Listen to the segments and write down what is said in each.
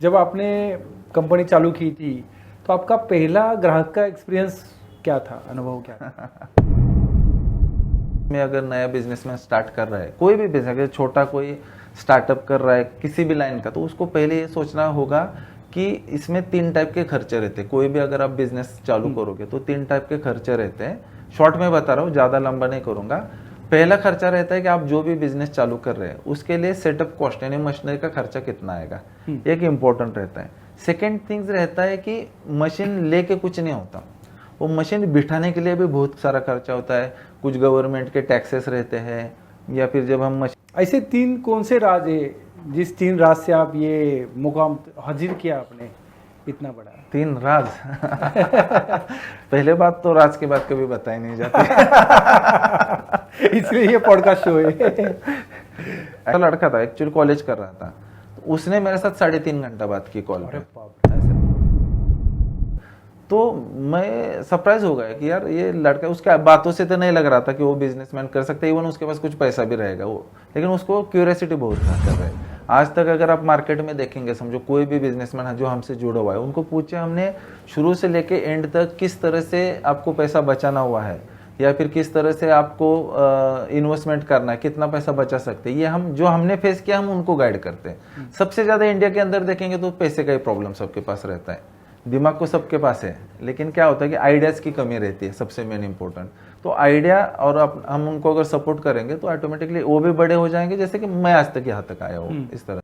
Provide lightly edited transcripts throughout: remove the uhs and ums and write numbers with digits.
जब आपने कंपनी चालू की थी तो आपका पहला ग्राहक का एक्सपीरियंस क्या था, अनुभव क्या था? में अगर नया बिजनेसमैन स्टार्ट कर रहा है, कोई भी बिजनेस, अगर छोटा कोई स्टार्टअप कर रहा है किसी भी लाइन का, तो उसको पहले ये सोचना होगा कि इसमें 3 टाइप के खर्चे रहते हैं। कोई भी अगर आप बिजनेस चालू करोगे तो 3 टाइप के खर्चे रहते हैं। शॉर्ट में बता रहा हूँ, ज़्यादा लंबा नहीं करूँगा। पहला खर्चा रहता है कि आप जो भी बिजनेस चालू कर रहे हैं उसके लिए सेटअप कॉस्ट यानी मशीनरी का खर्चा कितना आएगा, एक इम्पोर्टेंट रहता है। सेकेंड थिंग्स रहता है कि मशीन लेके कुछ नहीं होता, वो मशीन बिठाने के लिए भी बहुत सारा खर्चा होता है। कुछ गवर्नमेंट के टैक्सेस रहते हैं, या फिर जब हम ऐसे 3 कौन से राज है जिस 3 राज से आप ये मुकाम हासिल किया आपने इतना बड़ा? 3 राज पहले बात तो राज के बाद कभी बताई नहीं जाती इसलिए ये पॉडकास्ट शो है। तो लड़का था एक्चुअली, कॉलेज कर रहा था, तो उसने मेरे साथ 3.5 घंटा बात की कॉल पे। तो मैं सरप्राइज हो गया कि यार ये लड़का, उसके बातों से तो नहीं लग रहा था कि वो बिजनेसमैन कर सकता है, इवन उसके पास कुछ पैसा भी रहेगा वो, लेकिन उसको क्यूरियोसिटी बहुत था कर रहे। आज तक अगर आप मार्केट में देखेंगे, समझो कोई भी बिजनेसमैन है जो हमसे जुड़ा हुआ है, उनको पूछे हमने शुरू से लेके एंड तक किस तरह से आपको पैसा बचाना हुआ है, या फिर किस तरह से आपको इन्वेस्टमेंट करना है, कितना पैसा बचा सकते हैं, ये हम जो हमने फेस किया हम उनको गाइड करते हैं। सबसे ज़्यादा इंडिया के अंदर देखेंगे तो पैसे का ही प्रॉब्लम सबके पास रहता है। दिमाग को सबके पास है, लेकिन क्या होता है कि आइडियाज़ की कमी रहती है, सबसे मेन इंपॉर्टेंट। तो आइडिया और हम उनको अगर सपोर्ट करेंगे तो ऑटोमेटिकली वो भी बड़े हो जाएंगे, जैसे कि मैं आज तक यहाँ तक आया हूँ इस तरह।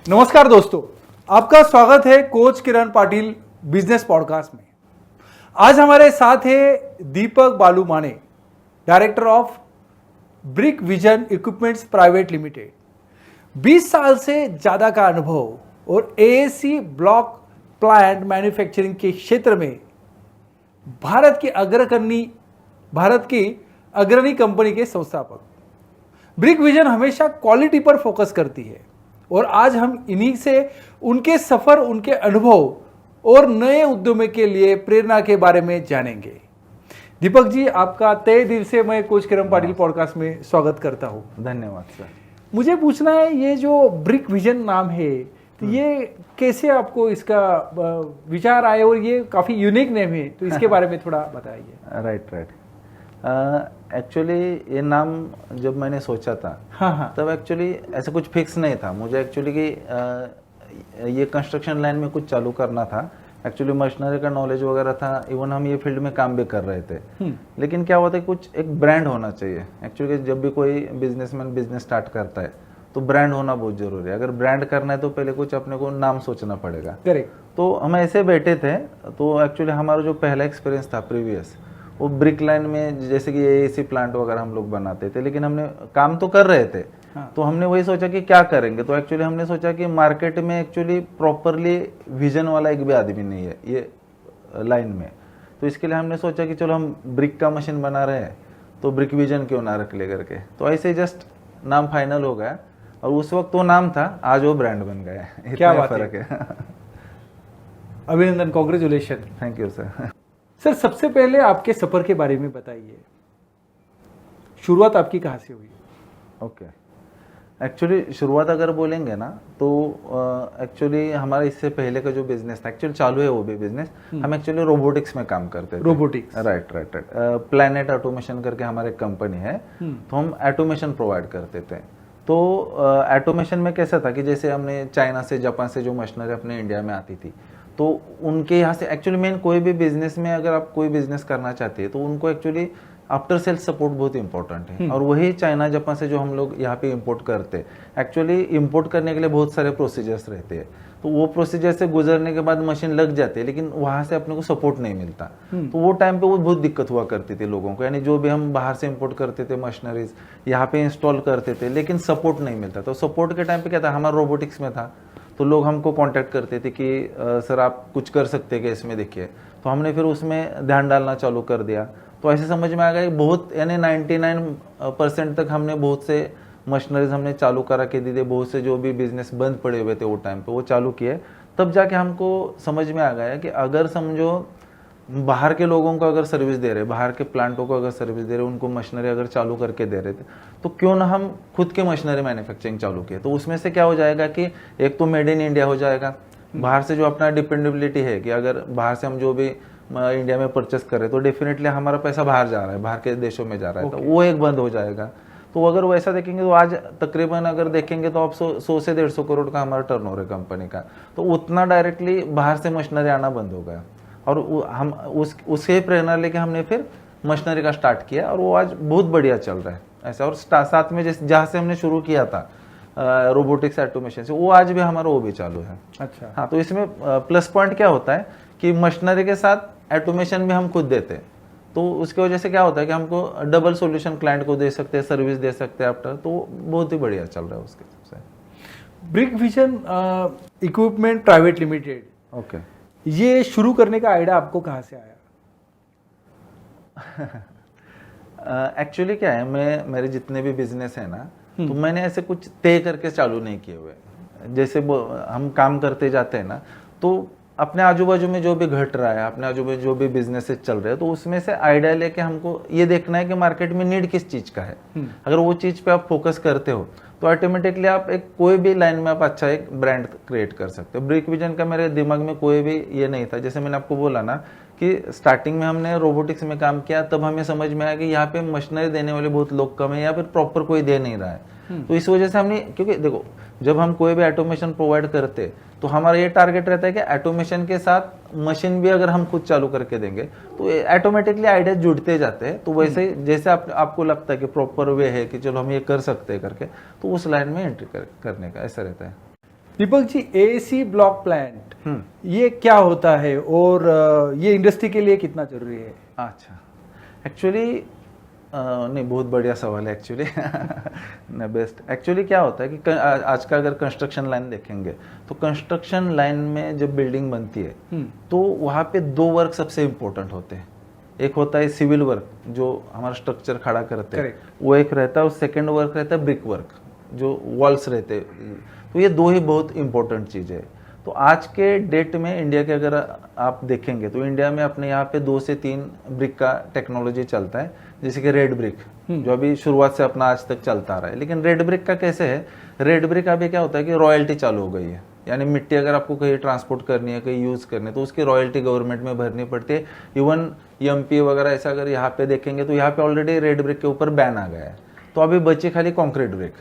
नमस्कार दोस्तों, आपका स्वागत है कोच किरण पाटिल बिजनेस पॉडकास्ट में। आज हमारे साथ है दीपक बालू माने, director of brick vision equipments private limited. 20 साल से ज़्यादा का अनुभव और एएसी ब्लॉक प्लांट मैन्युफैक्चरिंग के क्षेत्र में भारत की अग्रणी कंपनी के संस्थापक। ब्रिक विजन हमेशा क्वालिटी पर फोकस करती है और आज हम इन्हीं से उनके सफर, उनके अनुभव और नए उद्यमों के लिए प्रेरणा के बारे में जानेंगे। दीपक जी, आपका तहे दिल से मैं कोच किरण पाटिल पॉडकास्ट में स्वागत करता हूँ। धन्यवाद सर। मुझे पूछना है, ये जो ब्रिक विजन नाम है, तो ये कैसे आपको इसका विचार आए, और ये काफ़ी यूनिक नेम है, तो इसके बारे में थोड़ा बताइए। राइट। एक्चुअली ये नाम जब मैंने सोचा था, हाँ, तब एक्चुअली ऐसा कुछ फिक्स नहीं था मुझे एक्चुअली कि ये कंस्ट्रक्शन लाइन में कुछ चालू करना था। एक्चुअली मशीनरी का नॉलेज वगैरह था, इवन हम ये फील्ड में काम भी कर रहे थे, लेकिन क्या होता है कुछ एक ब्रांड होना चाहिए। एक्चुअली जब भी कोई बिजनेसमैन बिजनेस स्टार्ट करता है तो ब्रांड होना बहुत जरूरी है। अगर ब्रांड करना है तो पहले कुछ अपने को नाम सोचना पड़ेगा। करेक्ट। तो हम ऐसे बैठे थे, तो एक्चुअली हमारा जो पहला एक्सपीरियंस था प्रीवियस, वो ब्रिक लाइन में, जैसे कि एसी प्लांट वगैरह हम लोग बनाते थे, लेकिन हमने काम तो कर रहे थे। हाँ। तो हमने वही सोचा कि क्या करेंगे, तो एक्चुअली हमने सोचा कि मार्केट में एक्चुअली प्रॉपरली विजन वाला एक भी आदमी नहीं है ये लाइन में, तो इसके लिए हमने सोचा कि चलो हम ब्रिक का मशीन बना रहे हैं तो ब्रिक विजन क्यों ना रख ले करके। तो ऐसे जस्ट नाम फाइनल हो गया, और उस वक्त वो नाम था, आज वो ब्रांड बन गया। क्या बात फर्क है। अभिनंदन, congratulation. Thank you sir. Sir, सबसे पहले आपके सफर के बारे में बताइए, शुरुआत आपकी कहाँ से हुई? ओके, एक्चुअली शुरुआत अगर बोलेंगे ना तो एक्चुअली हमारा इससे पहले का जो बिजनेस था, एक्चुअली चालू है वो भी बिजनेस, हम एक्चुअली रोबोटिक्स में काम करते थे। Robotics, right. प्लैनेट ऑटोमेशन करके हमारे कंपनी है, तो हम ऑटोमेशन प्रोवाइड करते थे। तो ऑटोमेशन में कैसा था कि जैसे हमने चाइना से, जापान से जो मशीनरी अपने इंडिया में आती थी, तो उनके यहाँ से एक्चुअली मेन कोई भी बिजनेस में अगर आप कोई बिजनेस करना चाहते हैं तो उनको एक्चुअली आफ्टर सेल सपोर्ट बहुत इंपॉर्टेंट है, और वही चाइना जापान से जो हम लोग यहाँ पे इंपोर्ट करते हैं, एक्चुअली इंपोर्ट करने के लिए बहुत सारे प्रोसीजर्स रहते हैं। तो वो प्रोसीजर से गुजरने के बाद मशीन लग जाती है, लेकिन वहाँ से अपने को सपोर्ट नहीं मिलता। तो वो टाइम पे वो बहुत दिक्कत हुआ करती थी लोगों को, यानी जो भी हम बाहर से इंपोर्ट करते थे मशीनरीज, यहाँ पे इंस्टॉल करते थे, लेकिन सपोर्ट नहीं मिलता। तो सपोर्ट के टाइम पे क्या था, हमारा रोबोटिक्स में था, तो लोग हमको कांटेक्ट करते थे कि सर आप कुछ कर सकते हैं क्या इसमें, देखिए। तो हमने फिर उसमें ध्यान डालना चालू कर दिया, तो ऐसे समझ में आ गया कि बहुत यानी 99% तक हमने बहुत से मशीनरीज हमने चालू करा के दी थी, बहुत से जो भी बिजनेस बंद पड़े हुए थे वो टाइम पे वो चालू किए। तब जाके हमको समझ में आ गया कि अगर समझो बाहर के लोगों को अगर सर्विस दे रहे, बाहर के प्लांटों को अगर सर्विस दे रहे, उनको मशीनरी अगर चालू करके दे रहे थे, तो क्यों ना हम खुद के मशीनरी मैन्युफैक्चरिंग चालू किए। तो उसमें से क्या हो जाएगा कि एक तो मेड इन इंडिया हो जाएगा, बाहर से जो अपना डिपेंडेबिलिटी है कि अगर बाहर से हम जो भी इंडिया में परचेस कर रहे हैं तो डेफिनेटली हमारा पैसा बाहर जा रहा है, बाहर के देशों में जा रहा है, तो वो एक बंद हो जाएगा। तो अगर वैसा देखेंगे तो आज तकरीबन अगर देखेंगे तो आप 100 से 150 करोड़ का हमारा टर्नओवर है कंपनी का, तो उतना डायरेक्टली बाहर से मशीनरी आना बंद हो गया। और हम उससे प्रेरणा लेके हमने फिर मशीनरी का स्टार्ट किया और वो आज बहुत बढ़िया चल रहा है ऐसा। और साथ में जहाँ से हमने शुरू किया था रोबोटिक्स ऑटोमेशन से, वो आज भी हमारा वो भी चालू है। अच्छा। हाँ, तो इसमें प्लस पॉइंट क्या होता है कि मशीनरी के साथ ऑटोमेशन भी हम खुद देते हैं, तो उसकी वजह से क्या होता है कि हमको डबल सॉल्यूशन क्लाइंट को दे सकते हैं, सर्विस दे सकते हैं आफ्टर, तो बहुत ही बढ़िया चल रहा है उसके से। Brick vision equipment private limited, okay, ये शुरू करने का आइडिया आपको कहाँ से आया? एक्चुअली क्या है, मेरे जितने भी बिजनेस है ना, तो मैंने ऐसे कुछ तय करके चालू नहीं किए हुए। जैसे हम काम करते जाते हैं ना, तो अपने आजू बाजू में जो भी घट रहा है, अपने आजू बाजू जो भी बिजनेसेस चल रहे हैं, तो उसमें से आइडिया लेके हमको ये देखना है कि मार्केट में नीड किस चीज का है। अगर वो चीज पे आप फोकस करते हो तो ऑटोमेटिकली आप एक कोई भी लाइन में आप अच्छा एक ब्रांड क्रिएट कर सकते हो। ब्रिक विजन का मेरे दिमाग में कोई भी ये नहीं था। जैसे मैंने आपको बोला ना कि स्टार्टिंग में हमने रोबोटिक्स में काम किया, तब हमें समझ में आया कि यहाँ पे मशीनरी देने वाले बहुत लोग कम है या फिर प्रॉपर कोई दे नहीं रहा है। तो इस वजह से हमने, क्योंकि देखो जब हम कोई भी ऑटोमेशन प्रोवाइड करते तो हमारा ये टारगेट रहता है कि ऑटोमेशन के साथ मशीन भी अगर हम खुद चालू करके देंगे तो ऑटोमेटिकली आइडिया जुड़ते जाते हैं। तो वैसे ही जैसे आपको लगता है कि प्रॉपर वे है कि चलो हम ये कर सकते हैं करके, तो उस लाइन में एंट्री करने का ऐसा रहता है। Deepak ji, AC block plant ये क्या होता है और ये इंडस्ट्री के लिए कितना जरूरी है? अच्छा, एक्चुअली नहीं, बहुत बढ़िया सवाल है एक्चुअली। नहीं, बेस्ट। एक्चुअली क्या होता है कि आज का अगर कंस्ट्रक्शन लाइन देखेंगे तो कंस्ट्रक्शन लाइन में जब बिल्डिंग बनती है तो वहाँ पे 2 वर्क सबसे इम्पोर्टेंट होते हैं। एक होता है सिविल वर्क जो हमारा स्ट्रक्चर खड़ा करते हैं, वो एक रहता है, और सेकेंड वर्क रहता है ब्रिक वर्क जो वॉल्स रहते हैं। तो ये 2 ही बहुत इंपॉर्टेंट चीज़ है। तो आज के डेट में इंडिया के अगर आप देखेंगे तो इंडिया में अपने यहाँ पे 2 से 3 ब्रिक का टेक्नोलॉजी चलता है, जैसे कि रेड ब्रिक जो अभी शुरुआत से अपना आज तक चलता आ रहा है। लेकिन रेड ब्रिक का कैसे है, रेड ब्रिक अभी क्या होता है कि रॉयल्टी चालू हो गई है, यानी मिट्टी अगर आपको कहीं ट्रांसपोर्ट करनी है, कहीं यूज़ करनी है, तो उसकी रॉयल्टी गवर्नमेंट में भरनी पड़ती है। इवन एमपी वगैरह ऐसा अगर यहाँ पे देखेंगे तो यहाँ पे ऑलरेडी रेड ब्रिक के ऊपर बैन आ गया है। तो अभी बची खाली कंक्रीट ब्रिक।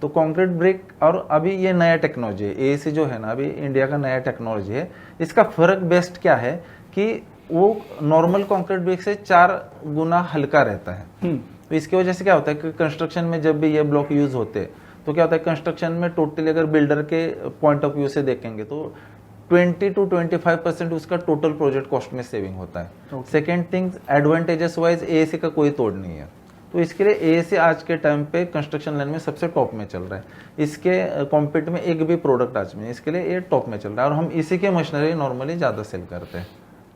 तो कंक्रीट ब्रिक, और अभी ये नया टेक्नोलॉजी है, एएसी जो है ना, अभी इंडिया का नया टेक्नोलॉजी है। इसका फर्क बेस्ट क्या है कि वो नॉर्मल कंक्रीट ब्रिक से 4 गुना हल्का रहता है। तो इसकी वजह से क्या होता है कि कंस्ट्रक्शन में जब भी ये ब्लॉक यूज होते हैं तो क्या होता है, कंस्ट्रक्शन में टोटली अगर बिल्डर के पॉइंट ऑफ व्यू से देखेंगे तो 20 to 25% उसका टोटल प्रोजेक्ट कॉस्ट में सेविंग होता है। Second things, advantages wise AAC का कोई तोड़ नहीं है। तो इसके लिए एएसी आज के टाइम पे कंस्ट्रक्शन लाइन में सबसे टॉप में चल रहा है। इसके कॉम्पिट में एक भी प्रोडक्ट आज में, इसके लिए ये टॉप में चल रहा है और हम इसी के मशीनरी नॉर्मली ज़्यादा सेल करते हैं,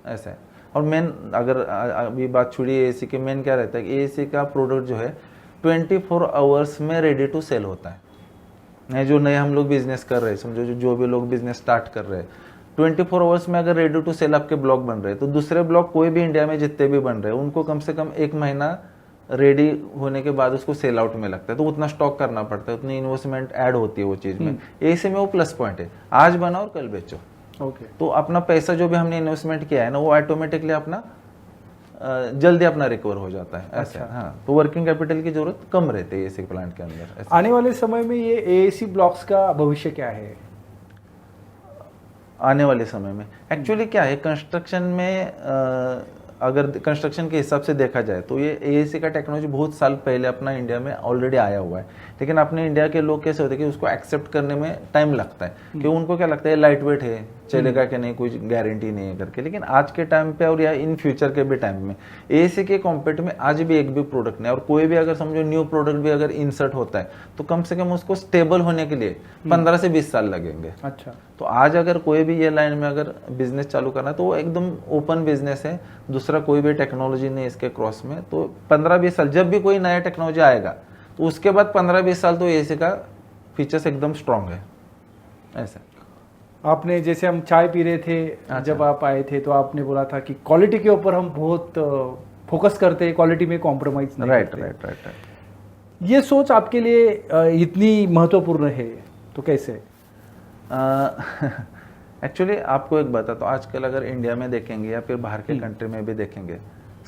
ऐसा है। और मेन अगर अभी बात छुड़ी एएसी के, मेन क्या रहता है कि एएसी का प्रोडक्ट जो है 24 आवर्स में रेडी टू सेल होता है। जो नए हम लोग बिजनेस कर रहे हैं, समझो जो भी लोग बिजनेस स्टार्ट कर रहे हैं, 24 आवर्स में अगर रेडी टू सेल आपके ब्लॉक बन रहे हैं तो दूसरे ब्लॉक कोई भी इंडिया में जितने भी बन रहे हैं उनको कम से कम 1 महीना रेडी होने के बाद उसको सेल आउट में लगता है। तो उतना स्टॉक करना पड़ता है, उतनी इन्वेस्टमेंट ऐड होती है वो चीज़ में। एसी में वो प्लस पॉइंट है, आज बनाओ और कल बेचो। तो अपना पैसा जो भी हमने इन्वेस्टमेंट किया है ना, वो ऑटोमेटिकली अपना जल्दी अपना रिकवर हो जाता है, ऐसा। हाँ, तो वर्किंग कैपिटल की जरूरत कम रहती है एसी प्लांट के अंदर। आने वाले समय में ये एएसी ब्लॉक्स का भविष्य क्या है? आने वाले समय में एक्चुअली क्या है, कंस्ट्रक्शन में अगर कंस्ट्रक्शन के हिसाब से देखा जाए तो ये एएसी का टेक्नोलॉजी बहुत साल पहले अपना इंडिया में ऑलरेडी आया हुआ है। लेकिन अपने इंडिया के लोग कैसे होते हैं कि उसको एक्सेप्ट करने में टाइम लगता है, क्योंकि उनको क्या लगता है लाइट वेट है, चलेगा कि नहीं कोई गारंटी नहीं है करके। लेकिन आज के टाइम पे और या इन फ्यूचर के भी टाइम में एसी के कॉम्पेट में आज भी एक भी प्रोडक्ट नहीं, और कोई भी अगर समझो न्यू प्रोडक्ट भी अगर इंसर्ट होता है तो कम से कम उसको स्टेबल होने के लिए 15 से 20 साल लगेंगे। अच्छा, तो आज अगर कोई भी ये लाइन में अगर बिजनेस चालू करना है तो वो एकदम ओपन बिजनेस है, दूसरा कोई भी टेक्नोलॉजी नहीं इसके क्रॉस में। तो 15-20 साल जब भी कोई नया टेक्नोलॉजी आएगा तो उसके बाद 15-20 साल तो एसी का फीचर्स एकदम स्ट्रांग है ऐसा। आपने जैसे हम चाय पी रहे थे, अच्छा। जब आप आए थे तो आपने बोला था कि क्वालिटी के ऊपर हम बहुत फोकस करते हैं, क्वालिटी में कॉम्प्रोमाइज नहीं करते। राइट। ये सोच आपके लिए इतनी महत्वपूर्ण है तो कैसे? एक्चुअली आपको एक बताता हूँ, आजकल अगर इंडिया में देखेंगे या फिर बाहर के कंट्री में भी देखेंगे,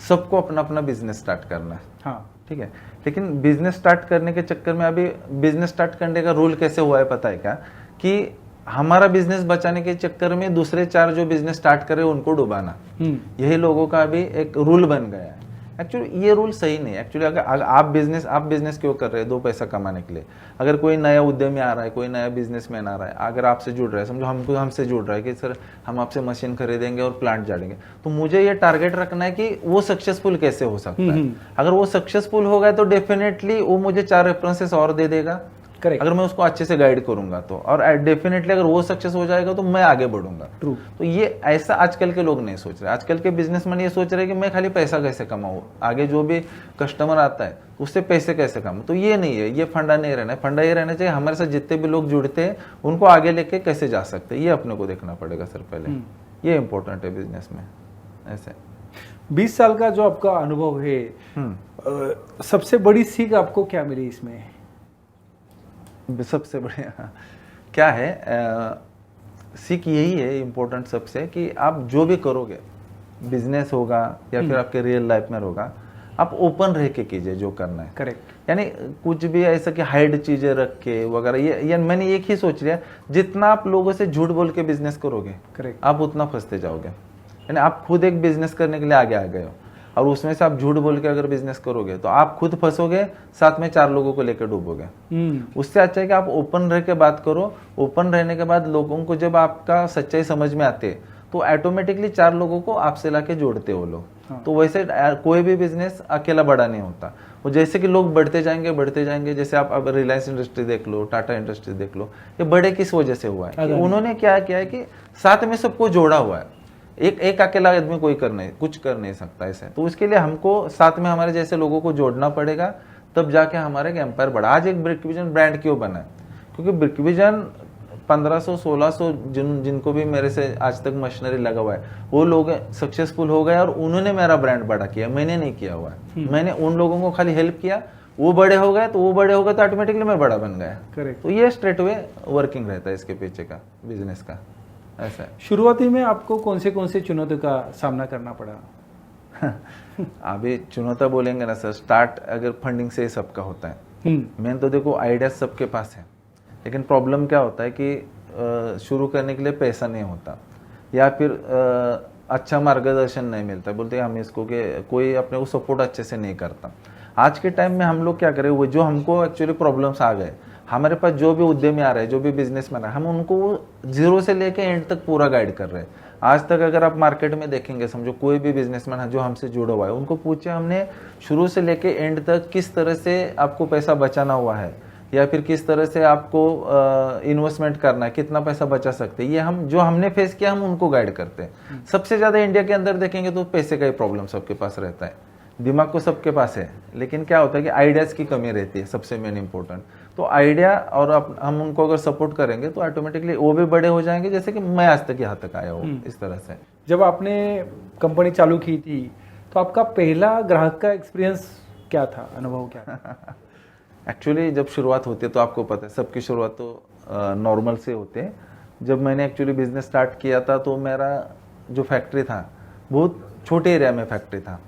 सबको अपना अपना बिजनेस स्टार्ट करना है। हाँ, ठीक है, लेकिन बिजनेस स्टार्ट करने के चक्कर में अभी बिजनेस स्टार्ट करने का रूल कैसे हुआ है पता है क्या, कि हमारा बिजनेस बचाने के चक्कर में दूसरे 4 जो बिजनेस स्टार्ट करे उनको डुबाना, यही लोगों का अभी एक रूल बन गया है। एक्चुअली ये रूल सही नहीं है। एक्चुअली अगर आप बिजनेस क्यों कर रहे हैं? 2 पैसा कमाने के लिए। अगर कोई नया उद्यमी आ रहा है, कोई नया बिजनेसमैन आ रहा है, अगर आपसे जुड़ रहा है, समझो हमसे जुड़ रहा है कि सर हम आपसे मशीन खरीदेंगे और प्लांट जाड़ेंगे, तो मुझे ये टारगेट रखना है कि वो सक्सेसफुल कैसे हो सकता है। अगर वो सक्सेसफुल हो गया तो डेफिनेटली वो मुझे 4 रेफरेंसेस और दे देगा। करेक्ट। अगर मैं उसको अच्छे से गाइड करूंगा तो, और डेफिनेटली अगर वो सक्सेस हो जाएगा तो मैं आगे बढ़ूंगा। ट्रू। तो ये ऐसा आजकल के लोग नहीं सोच रहे। आजकल के बिजनेसमैन ये सोच रहे हैं कि मैं खाली पैसा कैसे कमाऊं, आगे जो भी कस्टमर आता है उससे पैसे कैसे कमाऊं। तो ये नहीं है, ये फंडा नहीं रहना है। फंडा ये रहना चाहिए हमारे साथ जितने भी लोग जुड़ते हैं उनको आगे लेके कैसे जा सकते हैं, ये अपने को देखना पड़ेगा सर पहले। ये इंपॉर्टेंट है बिजनेस में ऐसे। 20 साल का जो आपका अनुभव है, सबसे बड़ी सीख आपको क्या मिली इसमें? सबसे बढ़िया क्या है, सीख यही है इम्पोर्टेंट सबसे, कि आप जो भी करोगे, बिजनेस होगा या फिर आपके रियल लाइफ में होगा, आप ओपन रह के कीजिए जो करना है। करेक्ट। यानी कुछ भी ऐसा कि हाइड चीजें रख के वगैरह, ये मैंने एक ही सोच लिया, जितना आप लोगों से झूठ बोल के बिजनेस करोगे, करेक्ट, आप उतना फंसते जाओगे। यानी आप खुद एक बिजनेस करने के लिए आगे आ गए हो और उसमें से आप झूठ बोल के अगर बिजनेस करोगे तो आप खुद फंसोगे, साथ में 4 लोगों को लेकर डूबोगे। उससे अच्छा है कि आप ओपन रह के बात करो। ओपन रहने के बाद लोगों को जब आपका सच्चाई समझ में आते है तो ऑटोमेटिकली 4 लोगों को आपसे लाके जोड़ते हो लोग। हाँ। तो वैसे कोई भी बिजनेस अकेला बड़ा नहीं होता। वो जैसे कि लोग बढ़ते जाएंगे, जैसे आप अब रिलायंस इंडस्ट्री देख लो, टाटा इंडस्ट्री देख लो, ये बड़े किस वजह से हुआ है? कि उन्होंने क्या किया है कि साथ में सबको जोड़ा हुआ है। एक अकेला आदमी कुछ कर नहीं सकता ऐसे। तो उसके लिए हमको साथ में हमारे जैसे लोगों को जोड़ना पड़ेगा, तब जाके हमारे एम्पायर बढ़ा। आज एक ब्रिकविजन ब्रांड क्यों बना है? क्योंकि ब्रिकविजन 1500-1600 जिनको भी मेरे से आज तक मशीनरी लगा हुआ है, वो लोग सक्सेसफुल हो गए और उन्होंने मेरा ब्रांड बड़ा किया, मैंने नहीं किया हुआ है। मैंने उन लोगों को खाली हेल्प किया, वो बड़े हो गए तो ऑटोमेटिकली मैं बड़ा बन गया। करेक्ट। तो ये स्ट्रेट वे वर्किंग रहता है इसके पीछे का बिजनेस का ऐसा है। शुरुआती में आपको कौन से चुनौतियों का सामना करना पड़ा? अभी चुनौती बोलेंगे ना सर, स्टार्ट अगर फंडिंग से ही सबका होता है। मेन तो देखो आइडिया सबके पास है, लेकिन प्रॉब्लम क्या होता है कि शुरू करने के लिए पैसा नहीं होता या फिर अच्छा मार्गदर्शन नहीं मिलता। बोलते हैं हम इसको कि कोई अपने को सपोर्ट अच्छे से नहीं करता। आज के टाइम में हम लोग क्या करें, वो जो हमको एक्चुअली प्रॉब्लम्स आ गए, हमारे पास जो भी उद्यमी आ रहे हैं, जो भी बिजनेसमैन है, हम उनको 0 से लेके एंड तक पूरा गाइड कर रहे हैं। आज तक अगर आप मार्केट में देखेंगे, समझो कोई भी बिजनेसमैन है जो हमसे जुड़ा हुआ है, उनको पूछे हमने शुरू से लेके एंड तक किस तरह से आपको पैसा बचाना हुआ है या फिर किस तरह से आपको इन्वेस्टमेंट करना है, कितना पैसा बचा सकते हैं, ये हम जो हमने फेस किया हम उनको गाइड करते हैं। सबसे ज्यादा इंडिया के अंदर देखेंगे तो पैसे का ही प्रॉब्लम सबके पास रहता है। दिमाग को सबके पास है, लेकिन क्या होता है कि आइडियाज की कमी रहती है, सबसे मेन इंपॉर्टेंट। तो आइडिया और हम उनको अगर सपोर्ट करेंगे तो ऑटोमेटिकली वो भी बड़े हो जाएंगे, जैसे कि मैं आज तक यहाँ तक आया हूँ इस तरह से। जब आपने कंपनी चालू की थी तो आपका पहला ग्राहक का एक्सपीरियंस क्या था, अनुभव क्या था? एक्चुअली जब शुरुआत होती है तो आपको पता है सबकी शुरुआत तो नॉर्मल से होते हैं। जब मैंने एक्चुअली बिजनेस स्टार्ट किया था तो मेरा जो फैक्ट्री था बहुत छोटे एरिया में फैक्ट्री था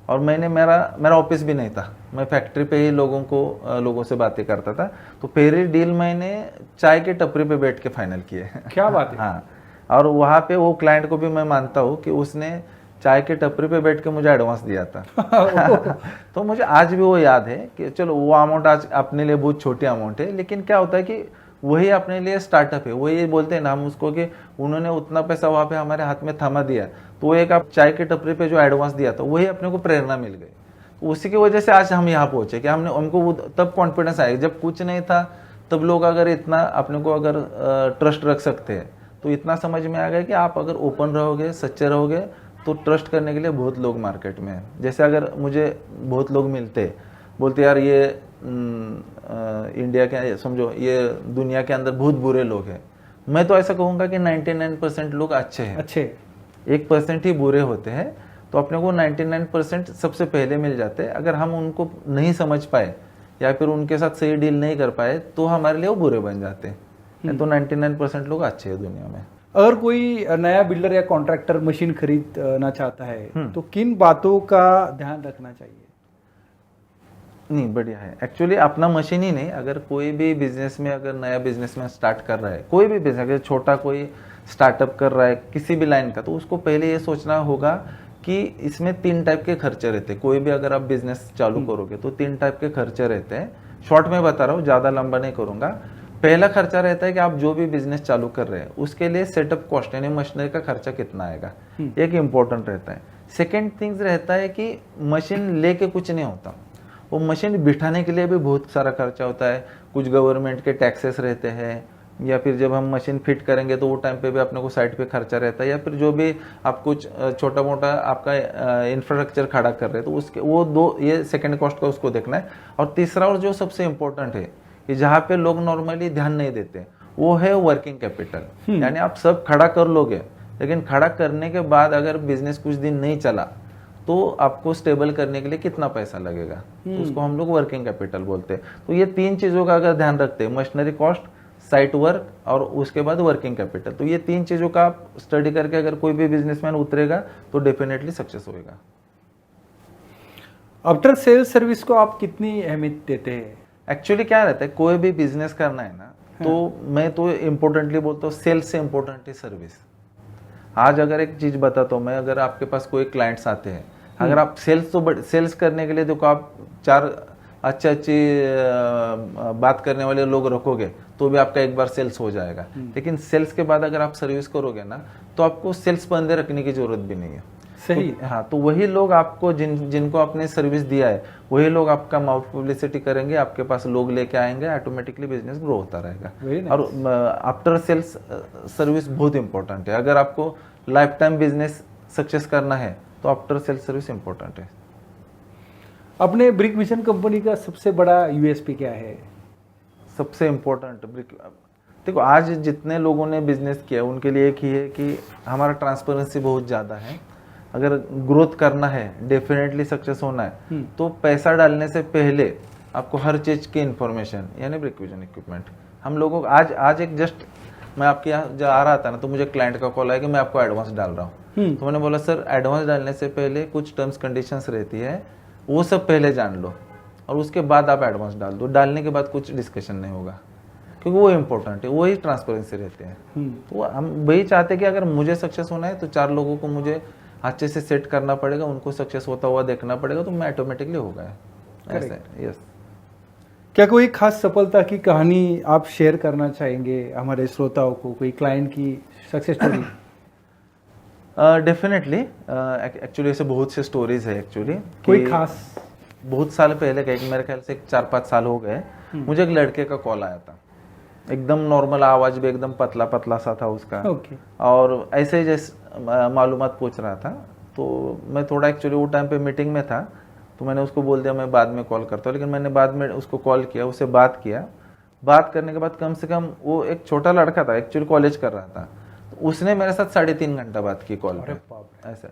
और मेरा ऑफिस भी नहीं था। मैं फैक्ट्री पे ही लोगों से बातें करता था। तो पहली डील मैंने चाय के टपरी पे बैठ के फाइनल की है। क्या बात है। हाँ, और वहाँ पे वो क्लाइंट को भी मैं मानता हूँ कि उसने चाय के टपरी पे बैठ के मुझे एडवांस दिया था। तो मुझे आज भी वो याद है कि चलो वो अमाउंट आज अपने लिए बहुत छोटी अमाउंट है, लेकिन क्या होता है कि वही अपने लिए स्टार्टअप है। वही बोलते हैं ना हम उसको कि उन्होंने उतना पैसा वहां पे हमारे हाथ में थमा दिया, तो वो एक आप चाय के टपरी पे जो एडवांस दिया था वही अपने को प्रेरणा मिल गई। तो उसी की वजह से आज हम यहाँ पहुंचे कि हमको तब कॉन्फिडेंस आया जब कुछ नहीं था। तब लोग अगर इतना अपने को अगर ट्रस्ट रख सकते हैं, तो इतना समझ में आ गया कि आप अगर ओपन रहोगे, सच्चे रहोगे, तो ट्रस्ट करने के लिए बहुत लोग मार्केट में हैं। जैसे अगर मुझे बहुत लोग मिलते बोलते यार ये इंडिया के समझो ये दुनिया के अंदर बहुत बुरे लोग हैं, मैं तो ऐसा कहूँगा कि 99% लोग अच्छे हैं, अच्छे 1% ही बुरे होते हैं। तो अपने को 99% सबसे पहले मिल जाते हैं। अगर हम उनको नहीं समझ पाए या फिर उनके साथ सही डील नहीं कर पाए तो हमारे लिए वो बुरे बन जाते हैं। तो 99% लोग अच्छे हैं दुनिया में। अगर कोई नया बिल्डर या कॉन्ट्रैक्टर मशीन खरीदना चाहता है तो किन बातों का ध्यान रखना चाहिए? नहीं, बढ़िया है। एक्चुअली अपना मशीन ही नहीं, अगर कोई भी बिजनेस में, अगर नया बिजनेस में स्टार्ट कर रहा है, कोई भी बिजनेस, अगर छोटा कोई स्टार्टअप कर रहा है किसी भी लाइन का, तो उसको पहले ये सोचना होगा कि इसमें 3 टाइप के खर्चे रहते हैं। कोई भी अगर आप बिजनेस चालू करोगे तो 3 टाइप के खर्चे रहते हैं। शॉर्ट में बता रहा हूँ, ज्यादा लंबा नहीं करूंगा। पहला खर्चा रहता है कि आप जो भी बिजनेस चालू कर रहे हैं उसके लिए सेटअप कॉस्ट यानी मशीनरी का खर्चा कितना आएगा, एक इंपॉर्टेंट रहता है। सेकेंड थिंग्स रहता है कि मशीन लेके कुछ नहीं होता, वो मशीन बिठाने के लिए भी बहुत सारा खर्चा होता है। कुछ गवर्नमेंट के टैक्सेस रहते हैं, या फिर जब हम मशीन फिट करेंगे तो वो टाइम पे भी अपने को साइड पे खर्चा रहता है, या फिर जो भी आप कुछ छोटा मोटा आपका इंफ्रास्ट्रक्चर खड़ा कर रहे हैं तो उसके वो दो, ये सेकंड कॉस्ट का उसको देखना है। और तीसरा और जो सबसे इम्पोर्टेंट है कि जहाँ पे लोग नॉर्मली ध्यान नहीं देते, वो है वर्किंग कैपिटल। यानी आप सब खड़ा कर लोगे, लेकिन खड़ा करने के बाद अगर बिजनेस कुछ दिन नहीं चला तो आपको स्टेबल करने के लिए कितना पैसा लगेगा, तो उसको हम लोग वर्किंग कैपिटल बोलते हैं। तो ये 3 चीजों का अगर ध्यान रखते हैं, मशीनरी कॉस्ट, साइट वर्क और उसके बाद वर्किंग कैपिटल, तो ये 3 चीजों का आप स्टडी करके अगर कोई भी बिजनेसमैन उतरेगा तो डेफिनेटली सक्सेस होएगा। आफ्टर सेल्स सर्विस को आप कितनी अहमियत देते हैं? एक्चुअली क्या रहता है, कोई भी बिजनेस करना है ना, तो मैं तो इम्पोर्टेंटली बोलता हूँ सेल्स से इम्पोर्टेंट है सर्विस। आज अगर एक चीज बताता हूँ मैं, अगर आपके पास कोई क्लाइंट्स आते हैं, अगर आप सेल्स करने के लिए देखो आप 4 अच्छी बात करने वाले लोग रखोगे तो भी आपका एक बार सेल्स हो जाएगा। लेकिन सेल्स के बाद अगर आप सर्विस करोगे ना, तो आपको सेल्स बंदे रखने की जरूरत भी नहीं है। सही। तो, हाँ, तो वही लोग आपको जिनको आपने सर्विस दिया है, वही लोग आपका माउथ पब्लिसिटी करेंगे, आपके पास लोग लेके आएंगे, ऑटोमेटिकली बिजनेस ग्रो होता रहेगा। और आफ्टर सेल्स सर्विस बहुत इंपॉर्टेंट है। अगर आपको लाइफ टाइम बिजनेस सक्सेस करना है तो आफ्टर सेल्स सर्विस इंपॉर्टेंट है। अपने ब्रिक मिशन कंपनी का सबसे बड़ा यूएसपी क्या है? सबसे इम्पोर्टेंट देखो, आज जितने लोगों ने बिजनेस किया उनके लिए एक ही है कि हमारा ट्रांसपेरेंसी बहुत ज़्यादा है। अगर ग्रोथ करना है, डेफिनेटली सक्सेस होना है, तो पैसा डालने से पहले आपको हर चीज़ की इन्फॉर्मेशन यानी ब्रिक विजन इक्विपमेंट हम लोगों को आज एक जस्ट मैं आपके यहाँ जा रहा था ना, तो मुझे क्लाइंट का कॉल आया कि मैं आपको एडवांस डाल रहा हूँ। तो मैंने बोला सर एडवांस डालने से पहले कुछ टर्म्स कंडीशंस रहती है, वो सब पहले जान लो और उसके बाद आप एडवांस डाल दो। डालने के बाद कुछ डिस्कशन नहीं होगा, क्योंकि वो इम्पोर्टेंट है, वही ट्रांसपेरेंसी रहते हैं। तो हम वही चाहते हैं कि अगर मुझे सक्सेस होना है तो 4 लोगों को मुझे अच्छे से सेट करना पड़ेगा, उनको सक्सेस होता हुआ देखना पड़ेगा, तो मैं ऑटोमेटिकली होगा। ऐसा है। यस। क्या कोई खास सफलता की कहानी आप शेयर करना चाहेंगे हमारे श्रोताओं को, कोई क्लाइंट की सक्सेस स्टोरी? डेफिनेटली एक्चुअली ऐसे बहुत से स्टोरीज है। एक्चुअली कोई खास? बहुत साल पहले का, मेरे ख्याल से 4-5 साल हो गए, मुझे एक लड़के का कॉल आया था। एकदम नॉर्मल आवाज भी एकदम पतला पतला सा था उसका। और ऐसे ही जैसे मालूमात पूछ रहा था, तो मैं थोड़ा एक्चुअली वो टाइम पे मीटिंग में था, तो मैंने उसको बोल दिया मैं बाद में कॉल करता हूँ। लेकिन मैंने बाद में उसको कॉल किया, उससे बात किया। बात करने के बाद कम से कम, वो एक छोटा लड़का था, एक्चुअली कॉलेज कर रहा था, तो उसने मेरे साथ 3.5 घंटा बात की कॉल पे। ऐसा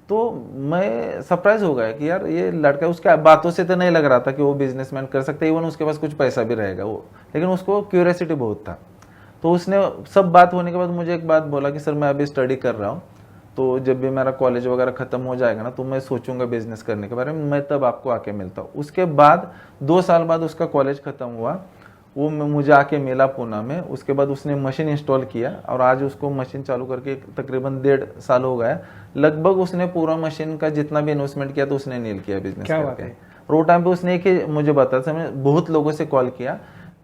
तो मैं सरप्राइज हो गया कि यार ये लड़का, उसके बातों से तो नहीं लग रहा था कि वो बिजनेसमैन कर सकता है, इवन उसके पास कुछ पैसा भी रहेगा वो, लेकिन उसको क्यूरियोसिटी बहुत था। तो उसने सब बात होने के बाद मुझे एक बात बोला कि सर मैं अभी स्टडी कर रहा हूँ, तो जब भी मेरा कॉलेज वगैरह खत्म हो जाएगा ना, तो मैं सोचूंगा बिजनेस करने के बारे में, मैं तब आपको आके मिलता हूँ। उसके बाद 2 साल बाद उसका कॉलेज खत्म हुआ, वो मुझे आके मिला पुणे में। उसके बाद उसने मशीन इंस्टॉल किया और आज उसको मशीन चालू करके तकरीबन 1.5 साल हो गया लगभग। उसने पूरा मशीन का जितना भी इन्वेस्टमेंट किया तो उसने नील किया बिजनेस करके। और वो टाइम पे उसने एक ही मुझे बताया, मैंने बहुत लोगों से कॉल किया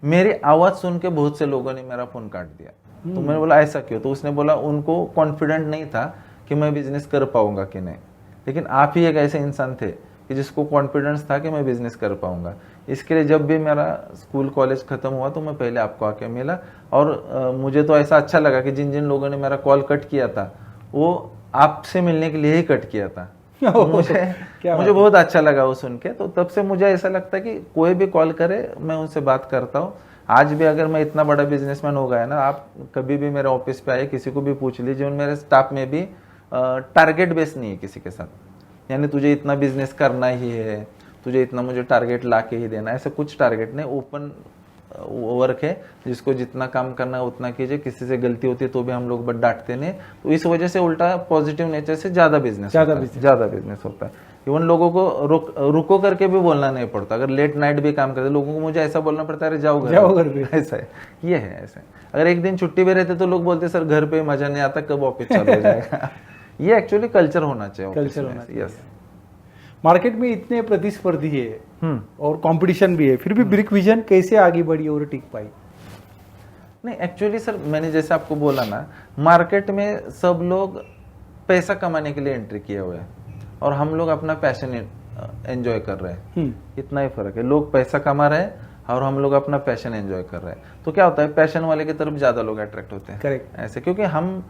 मेरी आवाज सुन के बहुत से लोगों ने मेरा फोन काट दिया। तो मैंने बोला ऐसा क्यों? तो उसने बोला उनको कॉन्फिडेंट नहीं था कि मैं बिजनेस कर पाऊंगा कि नहीं, लेकिन आप ही एक ऐसे इंसान थे कि जिसको कॉन्फिडेंस था कि मैं बिजनेस कर पाऊंगा। इसके लिए जब भी मेरा स्कूल कॉलेज खत्म हुआ तो मैं पहले आपको आके मिला, और मुझे तो ऐसा अच्छा लगा कि जिन जिन लोगों ने मेरा कॉल कट किया था वो आपसे मिलने के लिए ही कट किया था। तो मुझे बहुत अच्छा लगा वो सुन के। तो तब से मुझे ऐसा लगता है कि कोई भी कॉल करे मैं उनसे बात करता हूँ। आज भी अगर मैं इतना बड़ा बिजनेसमैन हो गया ना, आप कभी भी मेरे ऑफिस पे आए, किसी को भी पूछ लीजिए, मेरे स्टाफ में भी टारगेट बेस नहीं है किसी के साथ, यानी तुझे इतना बिजनेस करना ही है, तुझे इतना मुझे टारगेट ला के ही देना, ऐसा कुछ टारगेट नहीं। ओपन वर्क है, जिसको जितना काम करना है उतना कीजिए। किसी से गलती होती है तो भी हम लोग बट डांटते नहीं। तो इस वजह से उल्टा पॉजिटिव नेचर से ज्यादा बिजनेस होता है। इवन लोगों को रुको करके भी बोलना नहीं पड़ता। अगर लेट नाइट भी काम करते लोगों को मुझे ऐसा बोलना पड़ता है, अरे जाओ घर पे। ऐसा है, ये है ऐसा है। अगर एक दिन छुट्टी पे रहते तो लोग बोलते सर घर पे मजा नहीं आता, कब ऑफिस चालू हो जाएगा। ये एक्चुअली कल्चर होना चाहिए, कल्चर होना चाहिए। यस। मार्केट में इतने प्रतिस्पर्धी है और कंपटीशन भी है, फिर भी ब्रिक विजन कैसे आगे बढ़ी और टिक पाई? नहीं, एक्चुअली सर मैंने जैसे आपको बोला ना, मार्केट में सब लोग पैसा कमाने के लिए एंट्री किए हुए हैं और हम लोग अपना पैशन एंजॉय कर रहे हैं। इतना ही फर्क है, लोग पैसा कमा रहे हैं और हम लोग अपना पैशन एंजॉय कर रहे हैं। तो क्या होता है, पैशन वाले की तरफ ज्यादा लोग अट्रैक्ट होते हैं। करेक्ट। ऐसे क्योंकि हम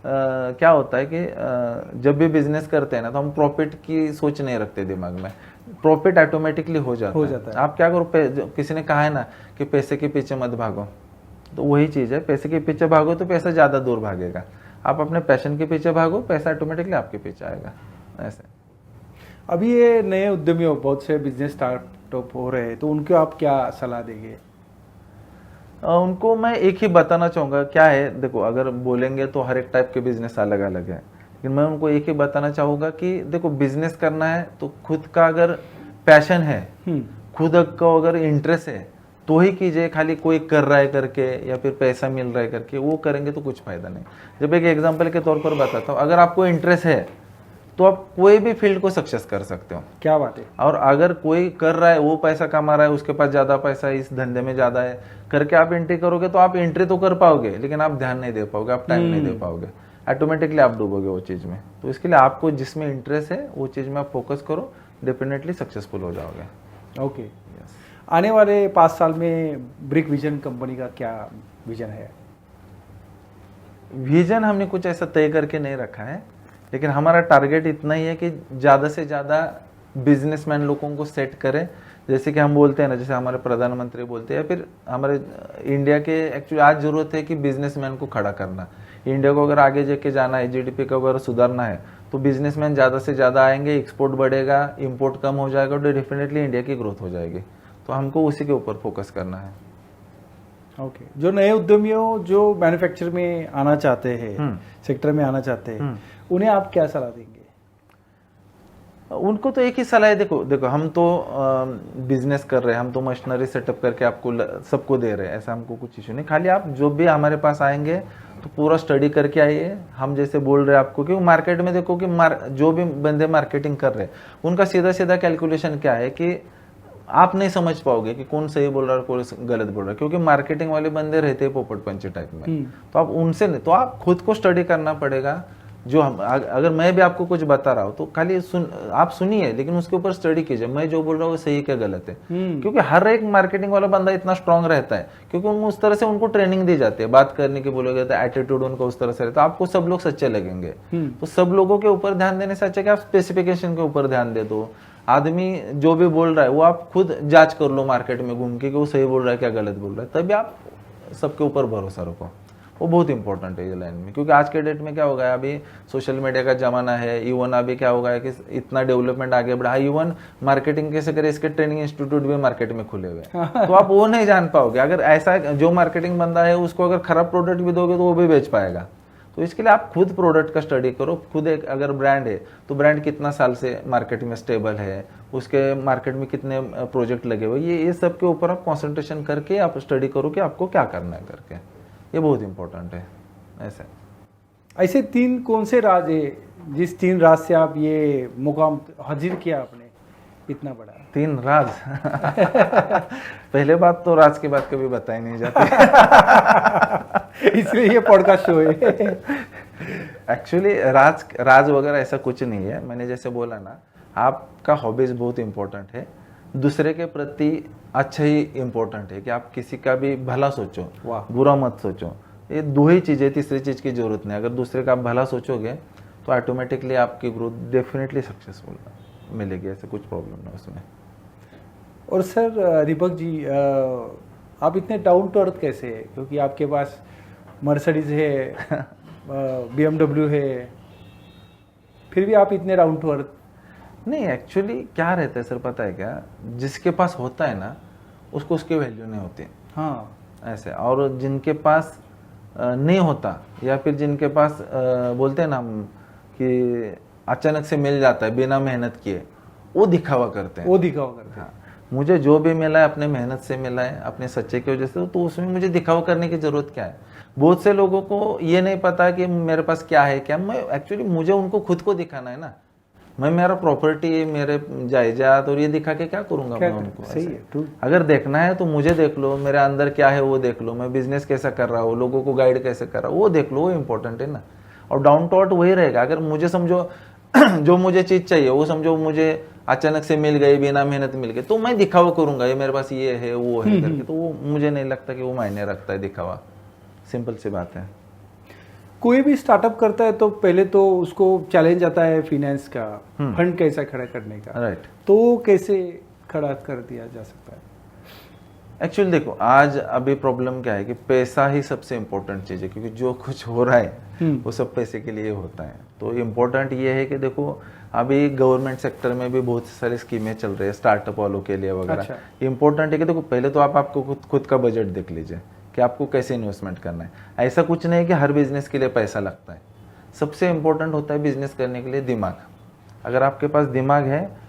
क्या होता है कि जब भी बिजनेस करते हैं ना तो हम प्रॉफिट की सोच नहीं रखते दिमाग में, प्रॉफिट ऑटोमेटिकली हो जाता है। आप क्या करो, किसी ने कहा है ना कि पैसे के पीछे मत भागो, तो वही चीज है, पैसे के पीछे भागो तो पैसा ज्यादा दूर भागेगा। आप अपने पैशन के पीछे भागो, पैसा ऑटोमेटिकली आपके पीछे आएगा। ऐसे अभी ये नए उद्यमियों, बहुत से बिजनेस स्टार्टअप हो रहे हैं, तो उनको आप क्या सलाह देंगे? उनको मैं एक ही बताना चाहूँगा, क्या है देखो, अगर बोलेंगे तो हर एक टाइप के बिजनेस अलग अलग है, लेकिन मैं उनको एक ही बताना चाहूँगा कि देखो बिजनेस करना है तो खुद का अगर पैशन है, खुद का अगर इंटरेस्ट है तो ही कीजिए। खाली कोई कर रहा है करके या फिर पैसा मिल रहा है करके वो करेंगे तो कुछ फायदा नहीं। जब एक एग्जाम्पल के तौर पर बताता हूँ, अगर आपको इंटरेस्ट है तो आप कोई भी फील्ड को सक्सेस कर सकते हो। क्या बात है। और अगर कोई कर रहा है, वो पैसा कमा रहा है, उसके पास ज्यादा पैसा है, इस धंधे में ज्यादा है करके आप एंट्री करोगे तो आप एंट्री तो कर पाओगे, लेकिन आप ध्यान नहीं दे पाओगे, आप टाइम नहीं दे पाओगे, ऑटोमेटिकली आप डूबोगे वो चीज में। तो इसके लिए आपको जिसमें इंटरेस्ट है वो चीज में आप फोकस करो, डेफिनेटली सक्सेसफुल हो जाओगे। ओके। आने वाले 5 साल में ब्रिक विजन कंपनी का क्या विजन है? विजन हमने कुछ ऐसा तय करके नहीं रखा है, लेकिन हमारा टारगेट इतना ही है कि ज़्यादा से ज़्यादा बिजनेसमैन लोगों को सेट करें। जैसे कि हम बोलते हैं ना, जैसे हमारे प्रधानमंत्री बोलते हैं, या फिर हमारे इंडिया के एक्चुअली आज जरूरत है कि बिजनेसमैन को खड़ा करना। इंडिया को अगर आगे जाके जाना है, जीडीपी को अगर सुधारना है तो बिजनेसमैन ज़्यादा से ज़्यादा आएंगे, एक्सपोर्ट बढ़ेगा, इम्पोर्ट कम हो जाएगा, तो डेफिनेटली इंडिया की ग्रोथ हो जाएगी। तो हमको उसी के ऊपर फोकस करना है। ओके। जो नए उद्यमियों जो मैन्युफैक्चर में आना चाहते हैं, सेक्टर में आना चाहते हैं, उन्हें आप क्या सलाह देंगे? उनको तो एक ही सलाह है, देखो हम तो बिजनेस कर रहे हैं, हम तो मशीनरी सेटअप करके आपको सबको दे रहे हैं, ऐसा हमको कुछ इशू नहीं। खाली आप जो भी हमारे पास आएंगे तो पूरा स्टडी करके आइए। हम जैसे बोल रहे हैं आपको कि मार्केट में देखो कि जो भी बंदे मार्केटिंग कर रहे हैं उनका सीधा सीधा कैलकुलेशन क्या है कि आप नहीं समझ पाओगे कि कौन सही बोल रहा है कौन गलत बोल रहा है, क्योंकि मार्केटिंग वाले बंदे रहते हैं पोपट पंची टाइप में। तो आप उनसे नहीं, तो आप खुद को स्टडी करना पड़ेगा। जो हम अगर मैं भी आपको कुछ बता रहा हूँ तो खाली आप सुनिए, लेकिन उसके ऊपर स्टडी कीजिए, मैं जो बोल रहा हूँ वो सही क्या गलत है। क्योंकि हर एक मार्केटिंग वाला बंदा इतना स्ट्रांग रहता है क्योंकि उस तरह से उनको ट्रेनिंग दी जाती है, बात करने की बोलोगे तो एटीट्यूड उनका उस तरह से रहता है, आपको सब लोग सच्चे लगेंगे। तो सब लोगों के ऊपर ध्यान देने से अच्छा कि आप स्पेसिफिकेशन के ऊपर ध्यान दे दो। आदमी जो भी बोल रहा है वो आप खुद जांच कर लो मार्केट में घूम के कि वो सही बोल रहा है क्या गलत बोल रहा है, तभी आप सबके ऊपर भरोसा रखो। वो बहुत इंपॉर्टेंट है ये लाइन में, क्योंकि आज के डेट में क्या हो गया, अभी सोशल मीडिया का जमाना है। इवन अभी क्या हो गया कि इतना डेवलपमेंट आगे बढ़ा, इवन मार्केटिंग कैसे करे इसके ट्रेनिंग इंस्टीट्यूट भी मार्केट में खुले हुए हैं। तो आप वो नहीं जान पाओगे। अगर ऐसा जो मार्केटिंग बंदा है उसको अगर खराब प्रोडक्ट भी दोगे तो वो भी बेच पाएगा। तो इसके लिए आप खुद प्रोडक्ट का स्टडी करो। खुद एक अगर ब्रांड है तो ब्रांड कितना साल से मार्केट में स्टेबल है, उसके मार्केट में कितने प्रोजेक्ट लगे हुए, ये सब के ऊपर आप कंसंट्रेशन करके आप स्टडी करो कि आपको क्या करना है करके। ये बहुत इंपॉर्टेंट है। ऐसे 3 कौन से राज है जिस 3 राज से आप ये मुकाम हाजिर किया आपने इतना बड़ा? 3 राज पहले बात तो राज के बाद कभी बताई नहीं जाती इसलिए ये पॉडकास्ट शो है। एक्चुअली राज वगैरह ऐसा कुछ नहीं है। मैंने जैसे बोला ना, आपका हॉबीज बहुत इंपॉर्टेंट है, दूसरे के प्रति अच्छा ही इंपॉर्टेंट है कि आप किसी का भी भला सोचो, वाह। बुरा मत सोचो। ये 2 ही चीजें, तीसरी चीज की जरूरत नहीं। अगर दूसरे का आप भला सोचोगे तो ऑटोमेटिकली आपकी ग्रोथ डेफिनेटली सक्सेसफुल मिलेगी, ऐसे कुछ प्रॉब्लम ना उसमें। और सर दीपक जी, आप इतने डाउन टू अर्थ कैसे है? क्योंकि आपके पास मर्सिडीज है, BMW है, फिर भी आप इतने डाउन टू अर्थ। नहीं, एक्चुअली क्या रहता है सर, पता है क्या, जिसके पास होता है ना उसको उसकी वैल्यू नहीं होती। हाँ, ऐसे। और जिनके पास नहीं होता, या फिर जिनके पास बोलते हैं ना हम कि अचानक से मिल जाता है बिना मेहनत किए, वो दिखावा करते हैं। वो दिखावा करते हैं। हाँ, मुझे जो भी मिला है अपने मेहनत से मिला है, अपने सच्चे की वजह से, तो उसमें मुझे दिखावा करने की जरूरत क्या है? बहुत से लोगों को ये नहीं पता कि मेरे पास क्या है, क्या मैं एक्चुअली, मुझे उनको खुद को दिखाना है ना। मैं मेरा प्रॉपर्टी, मेरे जायदाद और ये दिखा के क्या करूंगा मैं उनको? सही है, ट्रू। अगर देखना है तो मुझे देख लो, मेरे अंदर क्या है वो देख लो, मैं बिजनेस कैसा कर रहा हूँ, लोगों को गाइड कैसे कर रहा हूँ, वो देख लो, वो इंपॉर्टेंट है ना। और डाउन टू अर्थ वही रहेगा। अगर मुझे समझो जो मुझे चीज चाहिए वो समझो मुझे अचानक से मिल गई, बिना मेहनत मिल गई, तो मैं दिखावा करूंगा ये मेरे पास ये है वो है करके, तो वो मुझे नहीं लगता कि वो मायने रखता है दिखावा। सिंपल सी बात है। कोई भी स्टार्टअप करता है तो पहले तो उसको चैलेंज आता है फिनेंस का, फंड कैसा खड़ा करने का। राइट। तो कैसे खड़ा कर दिया जा सकता है? एक्चुअली देखो, आज अभी प्रॉब्लम क्या है कि पैसा ही सबसे इम्पोर्टेंट चीज है, क्योंकि जो कुछ हो रहा है वो सब पैसे के लिए होता है। तो इम्पोर्टेंट ये है कि देखो, अभी गवर्नमेंट सेक्टर में भी बहुत सारी स्कीमें चल रही है स्टार्टअप वालों के लिए वगैरह। अच्छा। इम्पोर्टेंट है कि देखो, पहले तो आप आपको खुद का बजट देख लीजिए कि आपको कैसे इन्वेस्टमेंट करना है। ऐसा कुछ नहीं है कि हर बिजनेस के लिए पैसा लगता है। सबसे इम्पोर्टेंट होता है बिजनेस करने के लिए दिमाग। अगर आपके पास दिमाग है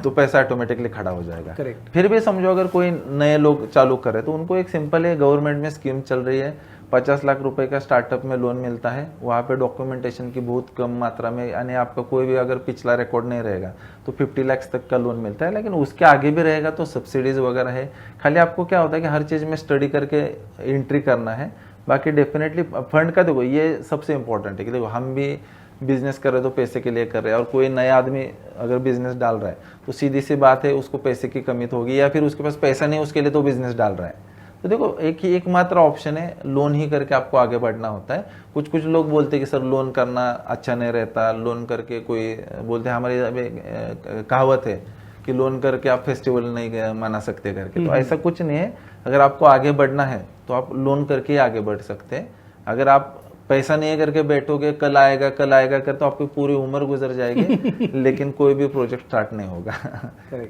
तो पैसा ऑटोमेटिकली खड़ा हो जाएगा। करेक्ट। फिर भी समझो, अगर कोई नए लोग चालू करे तो उनको एक सिंपल है, गवर्नमेंट में स्कीम चल रही है, 50 लाख रुपए का स्टार्टअप में लोन मिलता है। वहाँ पे डॉक्यूमेंटेशन की बहुत कम मात्रा में, यानी आपका कोई भी अगर पिछला रिकॉर्ड नहीं रहेगा तो 50 लाख तक का लोन मिलता है। लेकिन उसके आगे भी रहेगा तो सब्सिडीज वगैरह है। खाली आपको क्या होता है कि हर चीज़ में स्टडी करके एंट्री करना है। बाकी डेफिनेटली फंड का देखो, ये सबसे इंपॉर्टेंट है कि देखो, हम भी बिजनेस कर रहे तो पैसे के लिए कर रहे हैं, और कोई नया आदमी अगर बिजनेस डाल रहा है तो सीधी सी बात है उसको पैसे की कमी तो होगी, या फिर उसके पास पैसा नहीं उसके लिए तो बिजनेस डाल रहा है। तो देखो, एक मात्र ऑप्शन है, लोन ही करके आपको आगे बढ़ना होता है। कुछ लोग बोलते हैं कि सर लोन करना अच्छा नहीं रहता, लोन करके कोई बोलते हैं, हमारी कहावत है कि लोन करके आप फेस्टिवल नहीं मना सकते करके। तो ऐसा कुछ नहीं है। अगर आपको आगे बढ़ना है तो आप लोन करके ही आगे बढ़ सकते हैं। अगर आप पैसा नहीं करके बैठोगे कल आएगा कर, तो आपकी पूरी उम्र गुजर जाएगी लेकिन कोई भी प्रोजेक्ट स्टार्ट नहीं होगा।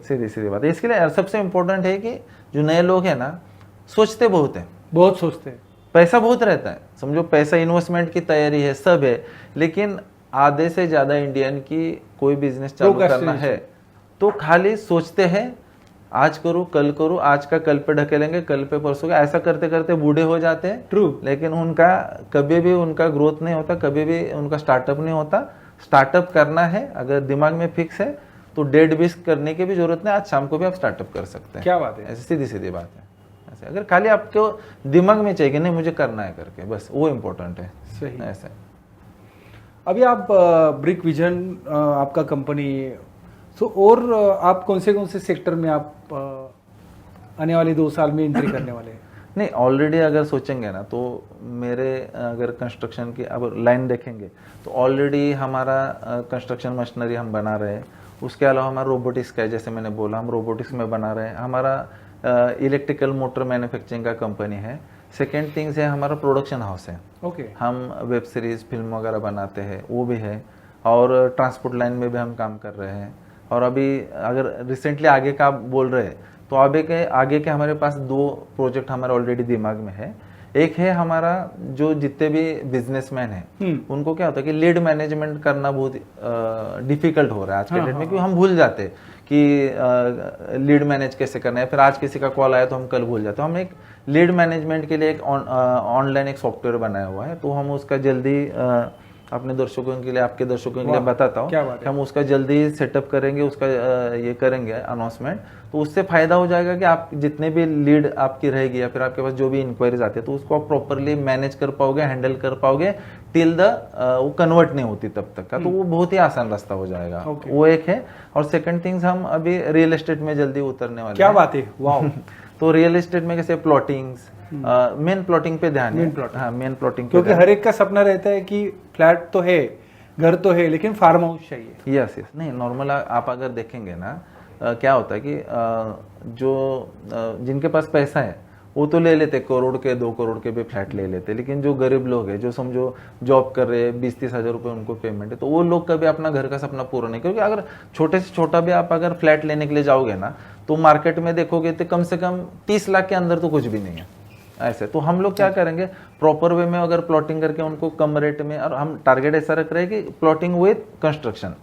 सीधी बात है। इसके लिए सबसे इम्पोर्टेंट है कि जो नए लोग हैं ना, सोचते बहुत है, बहुत सोचते हैं, पैसा बहुत रहता है, समझो पैसा, इन्वेस्टमेंट की तैयारी है, सब है, लेकिन आधे से ज्यादा इंडियन की कोई बिजनेस चालू करना है तो खाली सोचते हैं, आज करूँ कल करूँ, आज का कल पे ढकेलेंगे, कल पे परसों का, ऐसा करते करते बूढ़े हो जाते हैं। ट्रू। लेकिन उनका कभी भी उनका ग्रोथ नहीं होता, कभी भी उनका स्टार्टअप नहीं होता। स्टार्टअप करना है, अगर दिमाग में फिक्स है तो डेढ़ बीस करने की भी जरूरत नहीं, आज शाम को भी आप स्टार्टअप कर सकते हैं। क्या बात है, ऐसी सीधी बात है। ऐसे अगर खाली आपको दिमाग में चाहिए कि नहीं मुझे करना है करके, बस वो इम्पोर्टेंट है। सही। ऐसे अभी आप ब्रिक विजन आपका कंपनी, तो और आप कौन से सेक्टर में आप आने वाले 2 साल में एंट्री करने वाले हैं? नहीं, ऑलरेडी अगर सोचेंगे ना तो मेरे अगर कंस्ट्रक्शन की अब लाइन देखेंगे तो ऑलरेडी हमारा कंस्ट्रक्शन मशीनरी हम बना रहे हैं। उसके अलावा हमारा रोबोटिक्स का है, जैसे मैंने बोला हम रोबोटिक्स में बना रहे हैं। हमारा इलेक्ट्रिकल मोटर मैन्युफैक्चरिंग का कंपनी है। सेकेंड थिंग्स है, हमारा प्रोडक्शन हाउस है। ओके। हम वेब सीरीज फिल्म वगैरह बनाते हैं, वो भी है। और ट्रांसपोर्ट लाइन में भी हम काम कर रहे हैं। और अभी अगर रिसेंटली आगे का आप बोल रहे हैं तो आगे के हमारे पास 2 प्रोजेक्ट हमारे ऑलरेडी दिमाग में है। एक है हमारा, जो जितने भी बिजनेसमैन हैं उनको क्या होता है कि लीड मैनेजमेंट करना बहुत डिफिकल्ट हो रहा है आज के डेट में, क्योंकि हम भूल जाते हैं कि लीड मैनेज कैसे करना है। फिर आज किसी का कॉल आया तो हम कल भूल जाते हैं। हम एक लीड मैनेजमेंट के लिए एक ऑनलाइन एक सॉफ्टवेयर बनाया हुआ है, तो हम उसका जल्दी अपने दर्शकों के लिए, आपके दर्शकों के लिए वाह, बताता हूँ क्या बात है। कि हम उसका जल्दी सेटअप करेंगे, उसका ये करेंगे अनाउंसमेंट। तो उससे फायदा हो जाएगा कि आप जितने भी लीड आपकी रहेगी या फिर आपके पास जो भी इंक्वायरीज आती है तो उसको आप प्रॉपरली मैनेज कर पाओगे, हैंडल कर पाओगे टिल द वो कन्वर्ट नहीं होती तब तक का। तो वो बहुत ही आसान रास्ता हो जाएगा। Okay. वो एक है। और सेकंड थिंग्स, हम अभी रियल एस्टेट में जल्दी उतरने वाले क्या हैं। बात है, वाह। तो रियल एस्टेट में कैसे प्लॉटिंग्स, मेन प्लॉटिंग पे ध्यान है। Main plotting। हाँ, मेन प्लॉटिंग पे क्योंकि हर एक का सपना रहता है कि फ्लैट तो है, घर तो है, लेकिन फार्म हाउस चाहिए। Yes yes. नहीं, नॉर्मल आप अगर देखेंगे ना, क्या होता है कि जिनके पास पैसा है वो तो ले लेते, करोड़ के 2 करोड़ के भी फ्लैट ले लेते, लेकिन जो गरीब लोग हैं, जो समझो जॉब कर रहे हैं, 20-30 हज़ार रुपये उनको पेमेंट है, तो वो लोग कभी अपना घर का सपना पूरा नहीं। क्योंकि अगर छोटे से छोटा भी आप अगर फ्लैट लेने के लिए जाओगे ना, तो मार्केट में देखोगे तो कम से कम 30 लाख के अंदर तो कुछ भी नहीं है ऐसे। तो हम लोग क्या करेंगे, प्रॉपर वे में अगर प्लॉटिंग करके उनको कम रेट में, और हम टारगेट ऐसा रख रहे हैं कि प्लॉटिंग विद कंस्ट्रक्शन,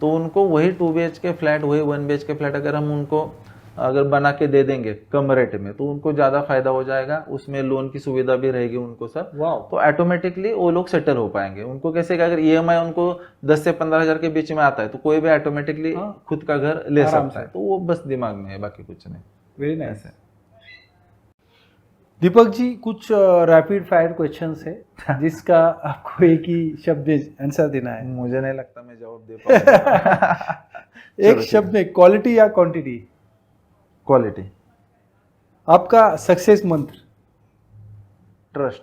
तो उनको वही 2 BHK फ्लैट, वही 1 BHK फ्लैट अगर हम उनको अगर बना के दे देंगे कम रेट में, तो उनको ज्यादा फायदा हो जाएगा, उसमें लोन की सुविधा भी रहेगी उनको सब। वाह। तो ऑटोमेटिकली वो लोग सेटल हो पाएंगे। उनको कैसे कि अगर EMI उनको 10 से 15 हज़ार के बीच में आता है तो कोई भी ऑटोमेटिकली खुद का घर ले सकता है। तो वो बस दिमाग में है, बाकी कुछ नहीं। Very nice. दीपक जी, कुछ रैपिड फायर क्वेश्चंस है जिसका आपको एक ही शब्द आंसर देना है। मुझे नहीं लगता मैं जवाब दे पाऊंगा। एक शब्द में, क्वालिटी या क्वांटिटी? क्वालिटी। आपका सक्सेस मंत्र? ट्रस्ट।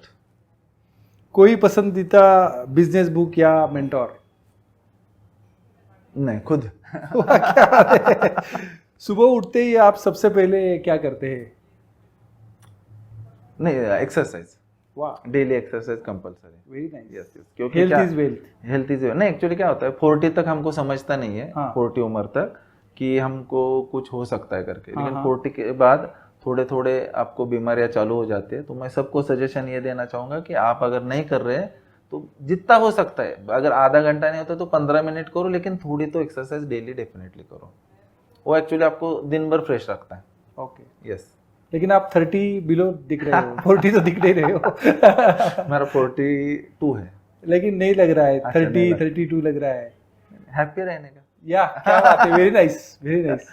कोई पसंदीदा बिजनेस बुक या मेंटोर? नहीं, खुद। वाह, क्या बात है। सुबह उठते ही आप सबसे पहले क्या करते हैं? नहीं, एक्सरसाइज। वाह, daily exercise compulsory. Very nice. Yes yes. क्योंकि हेल्थ क्या, इज वेल्थ। हेल्थ इज नहीं, एक्चुअली क्या होता है 40 तक हमको समझता नहीं है। हाँ। 40 उम्र तक कि हमको कुछ हो सकता है करके, हाँ, लेकिन हाँ। 40 के बाद थोड़े थोड़े आपको बीमारियां चालू हो जाती है। तो मैं सबको सजेशन ये देना चाहूंगा कि आप अगर नहीं कर रहे हैं तो जितना हो सकता है, अगर आधा घंटा नहीं होता तो 15 मिनट करो, लेकिन थोड़ी तो एक्सरसाइज डेली डेफिनेटली करो। वो एक्चुअली आपको दिन भर फ्रेश रखता है। ओके। यस। लेकिन आप 30 बिलो दिख रहे हो। 40 तो दिख नहीं रहे हो। मेरा 42 है। लेकिन नहीं लग रहा है। अच्छा, 30 नहीं लग- 32 लग रहा है। हैप्पी रहने का। या क्या बात है, वेरी नाइस, वेरी नाइस।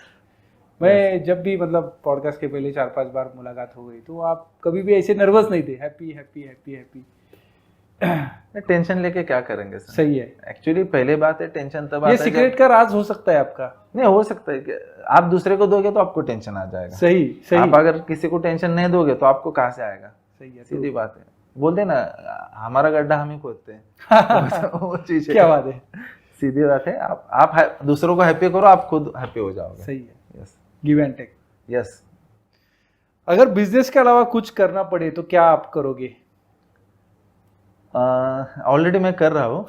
मैं जब भी मतलब पॉडकास्ट के पहले 4-5 बार मुलाकात हो गई, तो आप कभी भी ऐसे नर्वस नहीं थे। Happy happy happy happy. Tension लेके क्या करेंगे सर? सही है। एक्चुअली पहले बात है, टेंशन तब ये आता है सीक्रेट का राज हो सकता है आपका। नहीं, हो सकता है कि आप दूसरे को दोगे तो आपको टेंशन आ जाएगा। सही सही। आप अगर किसी को टेंशन नहीं दोगे तो आपको कहाँ से आएगा? सही है, सीधी बात है। बोलते ना, हमारा गड्ढा हम ही खोदते हैं। वो चीज है। क्या बात है। सीधी बात है। आप दूसरों को हैप्पी करो, आप खुद हैप्पी हो जाओगे। सही है। Yes give and take. Yes. अगर बिजनेस के अलावा कुछ करना पड़े तो क्या आप करोगे? ऑलरेडी मैं कर रहा हूँ।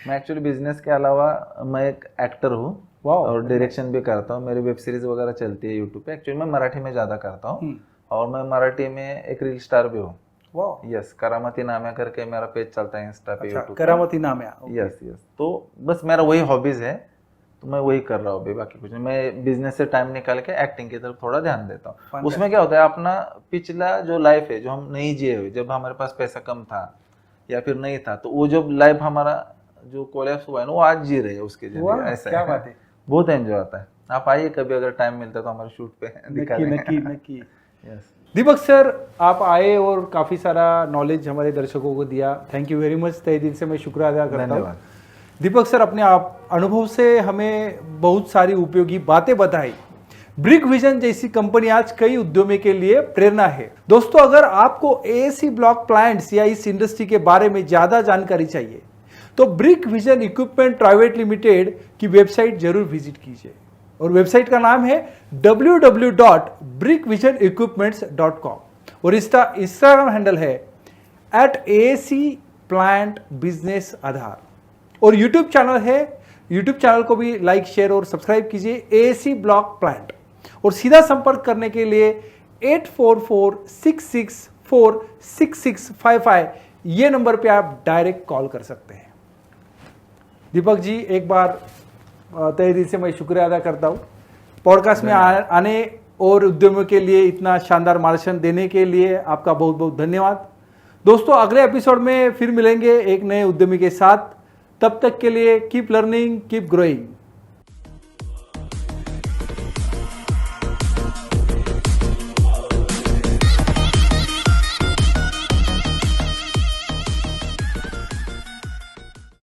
मैं एक्चुअली बिजनेस के अलावा मैं एक एक्टर हूँ और डायरेक्शन भी करता हूँ। मेरी वेब सीरीज वगैरह चलती है यूट्यूब पे। एक्चुअली मैं मराठी में ज़्यादा करता हूँ और मैं मराठी में एक रील स्टार भी हूँ। यस, करामती नाम्या करके मेरा पेज चलता है इंस्टा पे, यूट्यूब। करामती नाम्या। Yes yes. तो बस मेरा वही हॉबीज है, तो मैं वही कर रहा हूँ अभी, बाकी कुछ नहीं। मैं बिजनेस से टाइम निकाल के एक्टिंग की तरफ थोड़ा ध्यान देता हूँ। उसमें क्या होता है, अपना पिछला जो लाइफ है जो हम नहीं जिए हुए, जब हमारे पास पैसा कम था या फिर नहीं था, तो वो जो लाइफ हमारा जो कोलैप्स हुआ है ना, वो आज जी रहे हैं उसके जरिए। ऐसा क्या बात है। बहुत एंजॉय आता है। आप आइए कभी, अगर टाइम मिलता है तो हमारे शूट पे दिखा नक्की देंगे। नक्की नक्की। यस। दीपक सर, आप आए और काफ़ी सारा नॉलेज हमारे दर्शकों को दिया। Thank you very much. तहे दिल से मैं शुक्र अदा करता हूँ। धन्यवाद। दीपक सर, अपने आप अनुभव से हमें बहुत सारी उपयोगी बातें बताई। ब्रिक विजन जैसी कंपनी आज कई उद्यमों के लिए प्रेरणा है। दोस्तों, अगर आपको AAC ब्लॉक प्लांट्स या इस इंडस्ट्री के बारे में ज़्यादा जानकारी चाहिए तो brick vision equipment private limited की वेबसाइट जरूर विजिट कीजिए। और वेबसाइट का नाम है www.brickvisionequipments.com और इसका इंस्टाग्राम हैंडल है @AAC Plant Business Aadhar और यूट्यूब चैनल है। यूट्यूब चैनल को भी लाइक, शेयर और सब्सक्राइब कीजिए, AAC ब्लॉक प्लांट। और सीधा संपर्क करने के लिए 8446646655 ये नंबर पे आप डायरेक्ट कॉल कर सकते हैं। दीपक जी, एक बार तहे दिल से मैं शुक्रिया अदा करता हूँ पॉडकास्ट में आने और उद्यमियों के लिए इतना शानदार मार्गदर्शन देने के लिए। आपका बहुत बहुत धन्यवाद। दोस्तों अगले एपिसोड में फिर मिलेंगे एक नए उद्यमी के साथ। तब तक के लिए कीप लर्निंग, कीप ग्रोइंग।